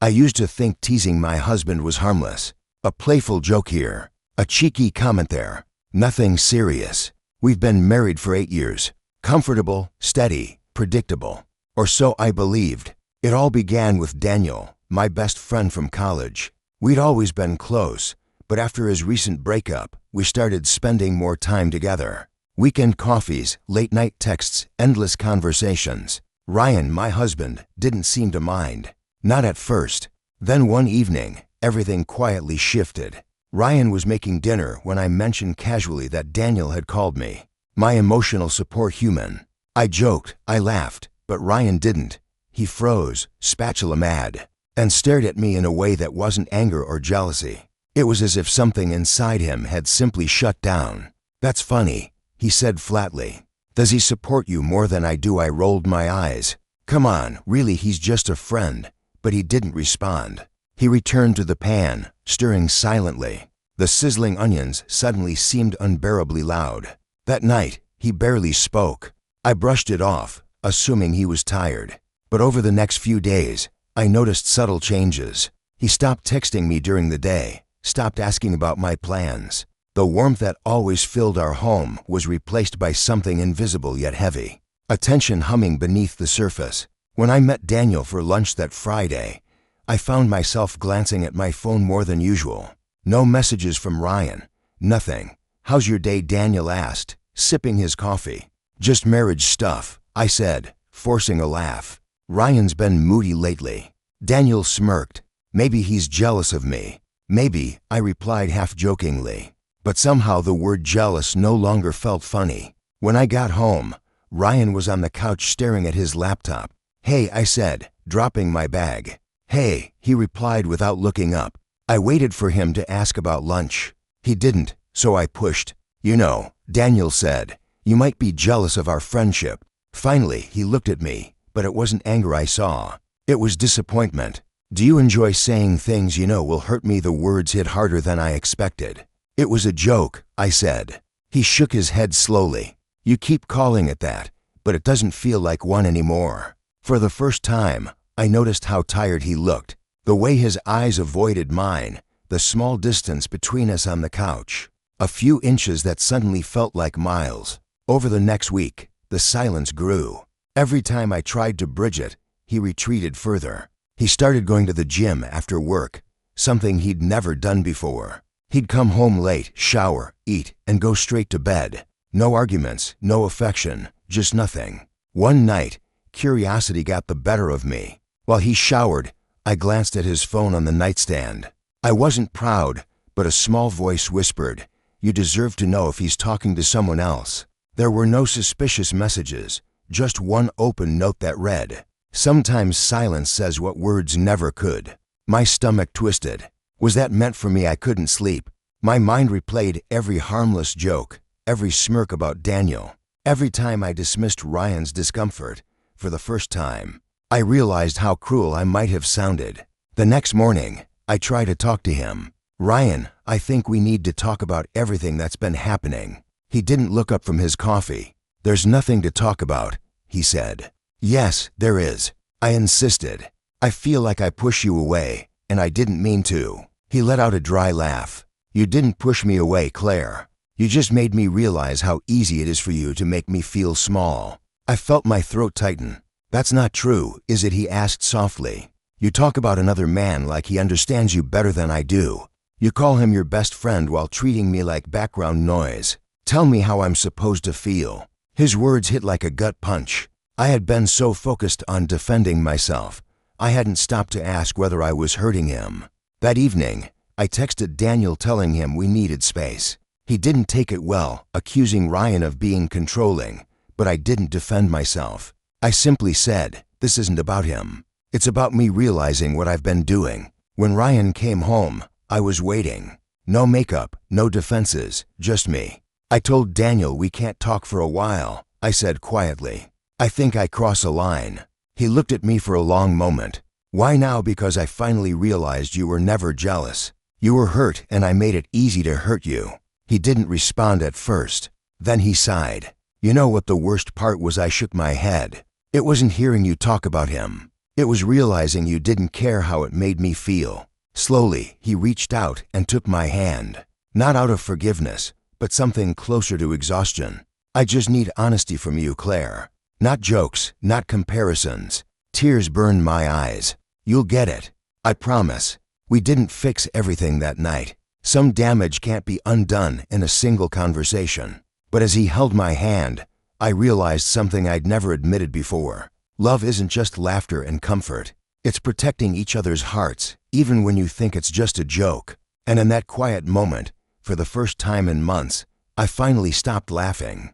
I used to think teasing my husband was harmless. A playful joke here, a cheeky comment there. Nothing serious. We've been married for 8 years. Comfortable, steady, predictable. Or so I believed. It all began with Daniel, my best friend from college. We'd always been close, but after his recent breakup, we started spending more time together. Weekend coffees, late-night texts, endless conversations. Ryan, my husband, didn't seem to mind. Not at first. Then one evening, everything quietly shifted. Ryan was making dinner when I mentioned casually that Daniel had called me. My emotional support human. I joked, I laughed, but Ryan didn't. He froze, spatula mad, and stared at me in a way that wasn't anger or jealousy. It was as if something inside him had simply shut down. "That's funny," he said flatly. "Does he support you more than I do?" I rolled my eyes. "Come on, really, he's just a friend." But he didn't respond. He returned to the pan, stirring silently. The sizzling onions suddenly seemed unbearably loud. That night, he barely spoke. I brushed it off, assuming he was tired. But over the next few days, I noticed subtle changes. He stopped texting me during the day, stopped asking about my plans. The warmth that always filled our home was replaced by something invisible yet heavy, a tension humming beneath the surface. When I met Daniel for lunch that Friday, I found myself glancing at my phone more than usual. No messages from Ryan. Nothing. "How's your day?" Daniel asked, sipping his coffee. "Just marriage stuff," I said, forcing a laugh. "Ryan's been moody lately." Daniel smirked. "Maybe he's jealous of me." "Maybe," I replied half-jokingly. But somehow the word jealous no longer felt funny. When I got home, Ryan was on the couch staring at his laptop. "Hey," I said, dropping my bag. "Hey," he replied without looking up. I waited for him to ask about lunch. He didn't, so I pushed. "You know," Daniel said, "you might be jealous of our friendship." Finally, he looked at me, but it wasn't anger I saw. It was disappointment. "Do you enjoy saying things you know will hurt me?" The words hit harder than I expected. "It was a joke," I said. He shook his head slowly. "You keep calling it that, but it doesn't feel like one anymore." For the first time, I noticed how tired he looked. The way his eyes avoided mine, the small distance between us on the couch. A few inches that suddenly felt like miles. Over the next week, the silence grew. Every time I tried to bridge it, he retreated further. He started going to the gym after work, something he'd never done before. He'd come home late, shower, eat, and go straight to bed. No arguments, no affection, just nothing. One night, curiosity got the better of me. While he showered, I glanced at his phone on the nightstand. I wasn't proud, but a small voice whispered, "You deserve to know if he's talking to someone else." There were no suspicious messages, just one open note that read, "Sometimes silence says what words never could." My stomach twisted. Was that meant for me? I couldn't sleep. My mind replayed every harmless joke, every smirk about Daniel. Every time I dismissed Ryan's discomfort, for the first time, I realized how cruel I might have sounded. The next morning, I tried to talk to him. "Ryan, I think we need to talk about everything that's been happening." He didn't look up from his coffee. "There's nothing to talk about," he said. "Yes, there is," I insisted. "I feel like I push you away, and I didn't mean to." He let out a dry laugh. "You didn't push me away, Claire. You just made me realize how easy it is for you to make me feel small." I felt my throat tighten. "That's not true, is it?" he asked softly. "You talk about another man like he understands you better than I do. You call him your best friend while treating me like background noise. Tell me how I'm supposed to feel." His words hit like a gut punch. I had been so focused on defending myself, I hadn't stopped to ask whether I was hurting him. That evening, I texted Daniel telling him we needed space. He didn't take it well, accusing Ryan of being controlling, but I didn't defend myself. I simply said, "This isn't about him. It's about me realizing what I've been doing." When Ryan came home, I was waiting. No makeup, no defenses, just me. "I told Daniel we can't talk for a while," I said quietly. "I think I cross a line." He looked at me for a long moment. "Why now?" "Because I finally realized you were never jealous. You were hurt and I made it easy to hurt you." He didn't respond at first. Then he sighed. "You know what the worst part was?" I shook my head. "It wasn't hearing you talk about him. It was realizing you didn't care how it made me feel. Slowly, he reached out and took my hand. Not out of forgiveness, but something closer to exhaustion. I just need honesty from you, Claire. Not jokes, not comparisons. Tears burned my eyes. You'll get it. I promise. We didn't fix everything that night. Some damage can't be undone in a single conversation. But as he held my hand, I realized something I'd never admitted before. Love isn't just laughter and comfort. It's protecting each other's hearts, even when you think it's just a joke. And in that quiet moment, for the first time in months, I finally stopped laughing.